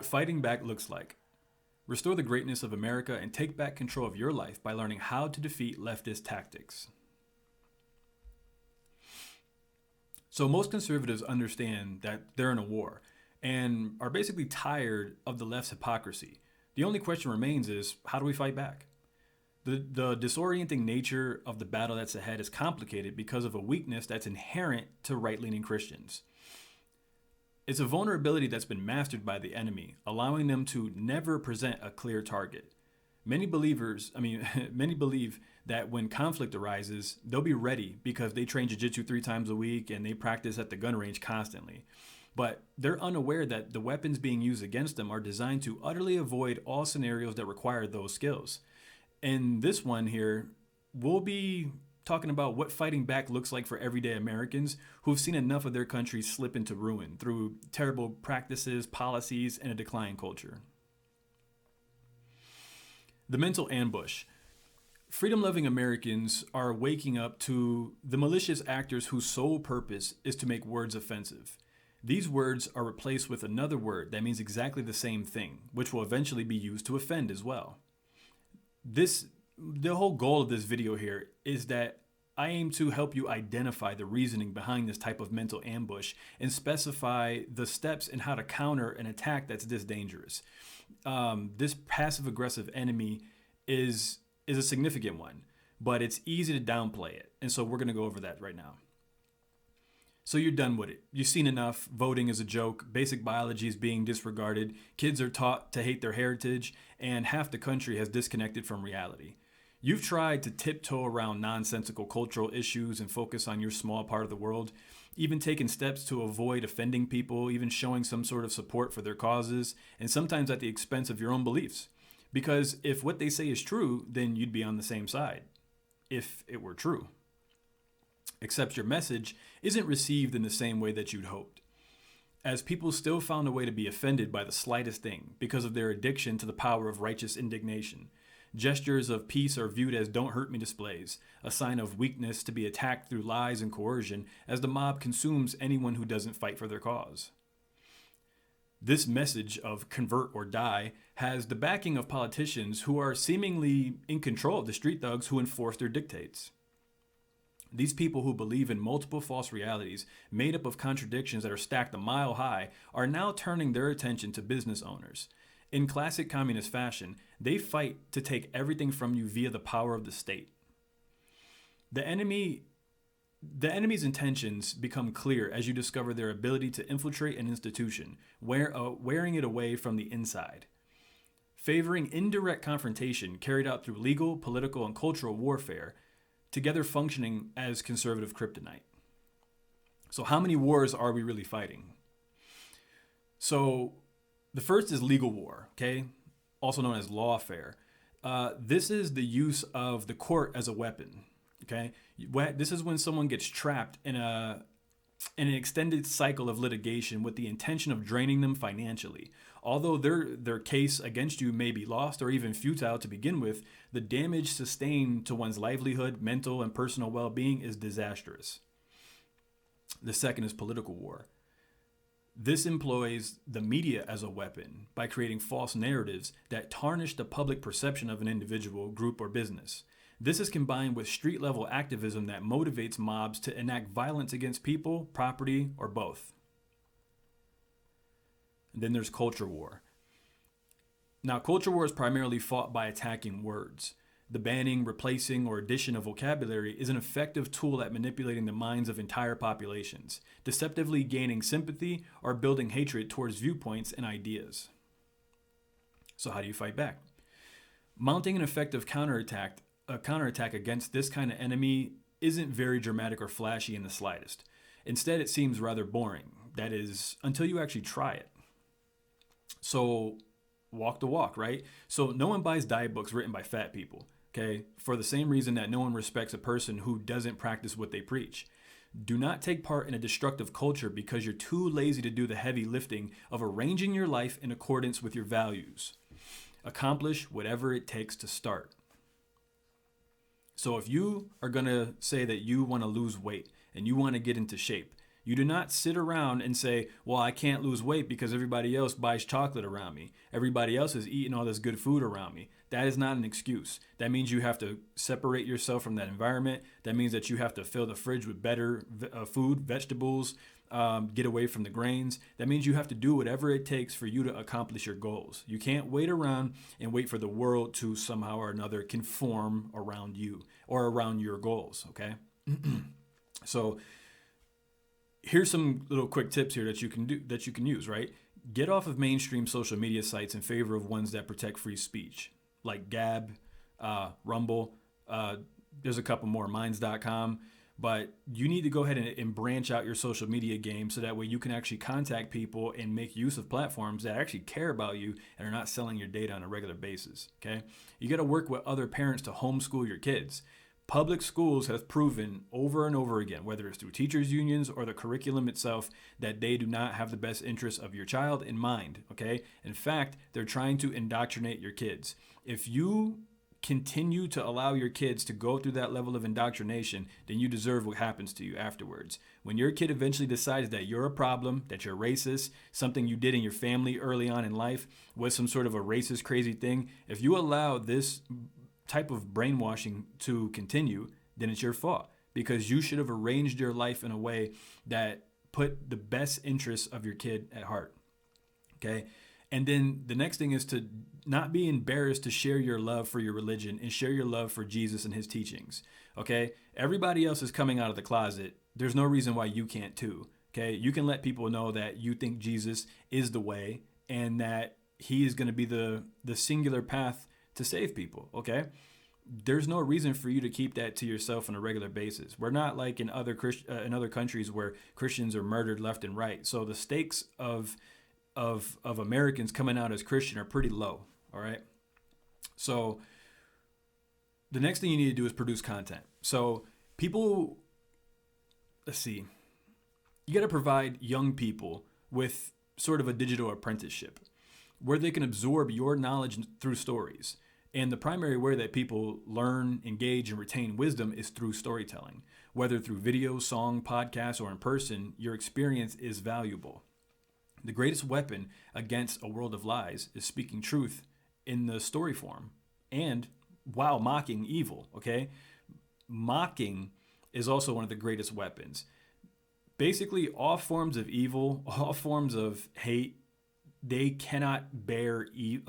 what fighting back looks like. Restore the greatness of America and take back control of your life by learning how to defeat leftist tactics. So most conservatives understand that they're in a war and are basically tired of the left's hypocrisy. The only question remains is, how do we fight back? The disorienting nature of the battle that's ahead is complicated because of a weakness that's inherent to right-leaning Christians. It's a vulnerability that's been mastered by the enemy, allowing them to never present a clear target. Many believe that when conflict arises, they'll be ready because they train jiu-jitsu 3 times a week and they practice at the gun range constantly. But they're unaware that the weapons being used against them are designed to utterly avoid all scenarios that require those skills. In this one here, we'll be talking about what fighting back looks like for everyday Americans who've seen enough of their country slip into ruin through terrible practices, policies, and a declining culture. The mental ambush. Freedom-loving Americans are waking up to the malicious actors whose sole purpose is to make words offensive. These words are replaced with another word that means exactly the same thing, which will eventually be used to offend as well. The whole goal of this video here is that I aim to help you identify the reasoning behind this type of mental ambush and specify the steps in how to counter an attack that's this dangerous. This passive-aggressive enemy is a significant one, but it's easy to downplay it. And so we're going to go over that right now. So you're done with it. You've seen enough. Voting is a joke. Basic biology is being disregarded. Kids are taught to hate their heritage, and half the country has disconnected from reality. You've tried to tiptoe around nonsensical cultural issues and focus on your small part of the world, even taking steps to avoid offending people, even showing some sort of support for their causes, and sometimes at the expense of your own beliefs. Because if what they say is true, then you'd be on the same side, if it were true. Except your message isn't received in the same way that you'd hoped, as people still found a way to be offended by the slightest thing because of their addiction to the power of righteous indignation. Gestures of peace are viewed as don't hurt me displays, a sign of weakness to be attacked through lies and coercion as the mob consumes anyone who doesn't fight for their cause. This message of convert or die has the backing of politicians who are seemingly in control of the street thugs who enforce their dictates. These people who believe in multiple false realities made up of contradictions that are stacked a mile high are now turning their attention to business owners. In classic communist fashion, they fight to take everything from you via the power of the state. The enemy's intentions become clear as you discover their ability to infiltrate an institution, wearing it away from the inside. Favoring indirect confrontation carried out through legal, political, and cultural warfare, together functioning as conservative kryptonite. So how many wars are we really fighting? So the first is legal war, okay? Also known as lawfare. This is the use of the court as a weapon, okay? This is when someone gets trapped in an extended cycle of litigation with the intention of draining them financially. Although their case against you may be lost or even futile to begin with, the damage sustained to one's livelihood, mental, and personal well-being is disastrous. The second is political war. This employs the media as a weapon by creating false narratives that tarnish the public perception of an individual, group, or business. This is combined with street-level activism that motivates mobs to enact violence against people, property, or both. And then there's culture war. Now, culture war is primarily fought by attacking words. The banning, replacing, or addition of vocabulary is an effective tool at manipulating the minds of entire populations, deceptively gaining sympathy or building hatred towards viewpoints and ideas. So how do you fight back? Mounting an effective counterattack against this kind of enemy isn't very dramatic or flashy in the slightest. Instead, it seems rather boring. That is, until you actually try it. So walk the walk, right? So no one buys diet books written by fat people, okay? For the same reason that no one respects a person who doesn't practice what they preach. Do not take part in a destructive culture because you're too lazy to do the heavy lifting of arranging your life in accordance with your values. Accomplish whatever it takes to start. So if you are going to say that you want to lose weight and you want to get into shape, You do not sit around and say, well, I can't lose weight because everybody else buys chocolate around me. Everybody else is eating all this good food around me. That is not an excuse. That means you have to separate yourself from that environment. That means that you have to fill the fridge with better food, vegetables, get away from the grains. That means you have to do whatever it takes for you to accomplish your goals. You can't wait around and wait for the world to somehow or another conform around you or around your goals, okay? So here's some little quick tips here that you can use, right? Get off of mainstream social media sites in favor of ones that protect free speech, like Gab, Rumble. There's a couple more, Minds.com. But you need to go ahead and branch out your social media game so that way you can actually contact people and make use of platforms that actually care about you and are not selling your data on a regular basis, okay? You got to work with other parents to homeschool your kids. Public schools have proven over and over again, whether it's through teachers' unions or the curriculum itself, that they do not have the best interests of your child in mind, okay? In fact, they're trying to indoctrinate your kids. If you continue to allow your kids to go through that level of indoctrination, then you deserve what happens to you afterwards. When your kid eventually decides that you're a problem, that you're racist, something you did in your family early on in life was some sort of a racist, crazy thing, if you allow this type of brainwashing to continue, then it's your fault, because you should have arranged your life in a way that put the best interests of your kid at heart, okay? And then the next thing is to not be embarrassed to share your love for your religion and share your love for Jesus and his teachings, okay? Everybody else is coming out of the closet. There's no reason why you can't too, okay? You can let people know that you think Jesus is the way and that he is going to be the singular path to save people, okay? There's no reason for you to keep that to yourself on a regular basis. We're not like in other countries where Christians are murdered left and right. So the stakes of Americans coming out as Christian are pretty low, all right? So the next thing you need to do is produce content. So people, let's see, you got to provide young people with sort of a digital apprenticeship where they can absorb your knowledge through stories. And the primary way that people learn, engage, and retain wisdom is through storytelling. Whether through video, song, podcast, or in person, your experience is valuable. The greatest weapon against a world of lies is speaking truth in the story form and while mocking evil, okay? Mocking is also one of the greatest weapons. Basically, all forms of evil, all forms of hate, they cannot bear you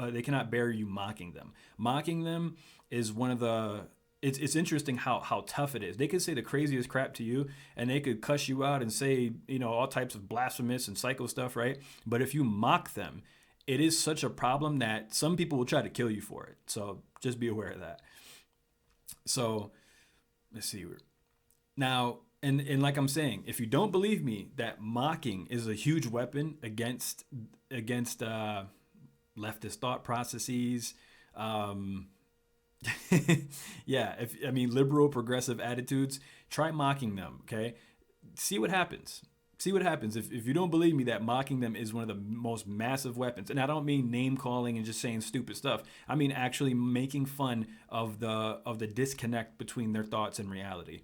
mocking them. Mocking them is one of the it's interesting how tough it is. They could say the craziest crap to you and they could cuss you out and say, all types of blasphemous and psycho stuff, right? But if you mock them, it is such a problem that some people will try to kill you for it. So just be aware of that. So let's see. Now, and like I'm saying, if you don't believe me that mocking is a huge weapon against leftist thought processes, liberal progressive attitudes, try mocking them, okay? See what happens. If you don't believe me that mocking them is one of the most massive weapons, and I don't mean name calling and just saying stupid stuff. I mean actually making fun of the disconnect between their thoughts and reality.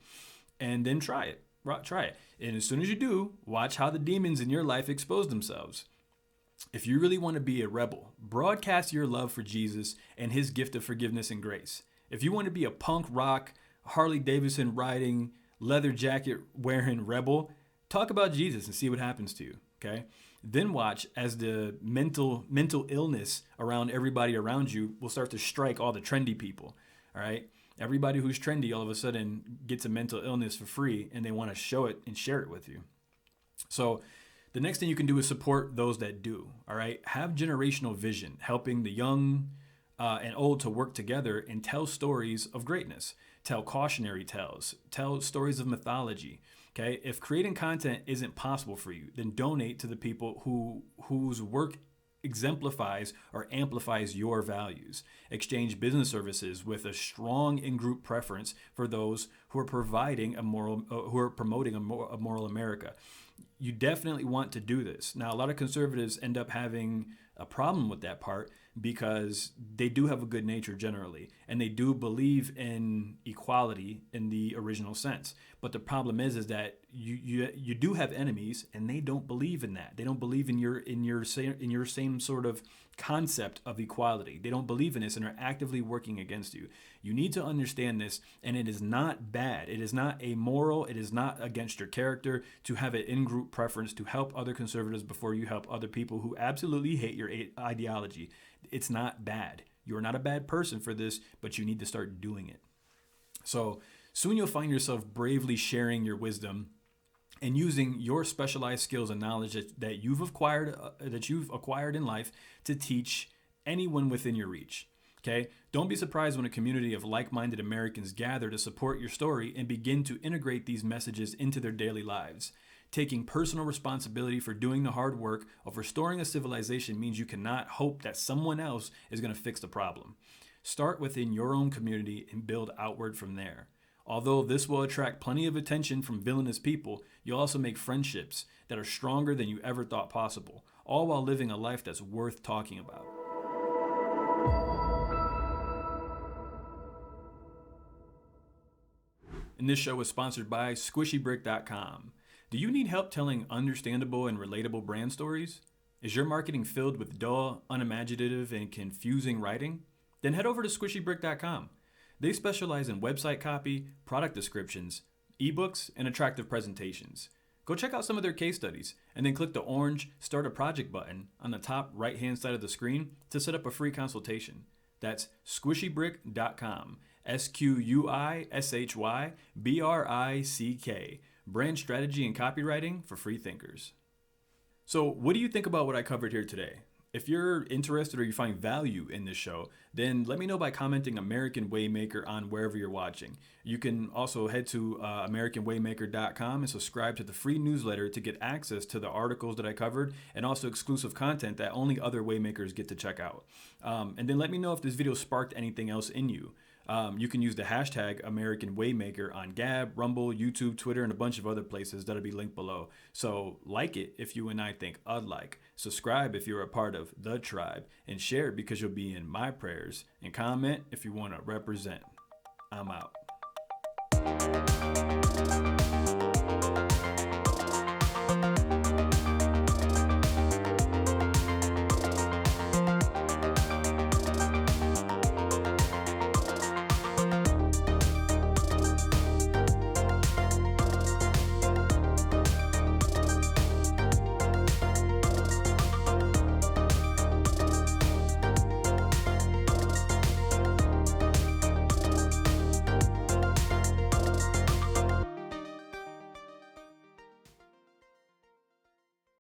And then try it. And as soon as you do, watch how the demons in your life expose themselves. If you really want to be a rebel, broadcast your love for Jesus and his gift of forgiveness and grace. If you want to be a punk rock, Harley Davidson riding, leather jacket wearing rebel, talk about Jesus and see what happens to you, okay? Then watch as the mental illness around everybody around you will start to strike all the trendy people, all right? Everybody who's trendy all of a sudden gets a mental illness for free and they want to show it and share it with you. So the next thing you can do is support those that do, all right? Have generational vision, helping the young and old to work together and tell stories of greatness. Tell cautionary tales. Tell stories of mythology, okay? If creating content isn't possible for you, then donate to the people whose work exemplifies or amplifies your values. Exchange business services with a strong in-group preference for those who are promoting a moral America. You definitely want to do this. Now, a lot of conservatives end up having a problem with that part because they do have a good nature generally, and they do believe in equality in the original sense. But the problem is that you do have enemies, and they don't believe in that. They don't believe in your same sort of concept of equality. They don't believe in this and are actively working against you. You need to understand this, and it is not bad. It is not amoral. It is not against your character to have an in-group preference to help other conservatives before you help other people who absolutely hate your ideology. It's not bad. You're not a bad person for this, but you need to start doing it. So soon you'll find yourself bravely sharing your wisdom and using your specialized skills and knowledge that you've acquired in life to teach anyone within your reach. Okay? Don't be surprised when a community of like-minded Americans gather to support your story and begin to integrate these messages into their daily lives. Taking personal responsibility for doing the hard work of restoring a civilization means you cannot hope that someone else is going to fix the problem. Start within your own community and build outward from there. Although this will attract plenty of attention from villainous people, you'll also make friendships that are stronger than you ever thought possible, all while living a life that's worth talking about. And this show is sponsored by SquishyBrick.com. Do you need help telling understandable and relatable brand stories? Is your marketing filled with dull, unimaginative, and confusing writing? Then head over to SquishyBrick.com. They specialize in website copy, product descriptions, ebooks, and attractive presentations. Go check out some of their case studies, and then click the orange Start a Project button on the top right-hand side of the screen to set up a free consultation. That's SquishyBrick.com. SQUISHYBRICK. Brand strategy and copywriting for free thinkers. So what do you think about what I covered here today? If you're interested or you find value in this show, then let me know by commenting American Waymaker on wherever you're watching. You can also head to AmericanWaymaker.com and subscribe to the free newsletter to get access to the articles that I covered and also exclusive content that only other Waymakers get to check out. And then let me know if this video sparked anything else in you. You can use the hashtag American Waymaker on Gab, Rumble, YouTube, Twitter, and a bunch of other places that'll be linked below. So like it if you and I think I'd like. Subscribe if you're a part of the tribe. And share it because you'll be in my prayers. And comment if you want to represent. I'm out.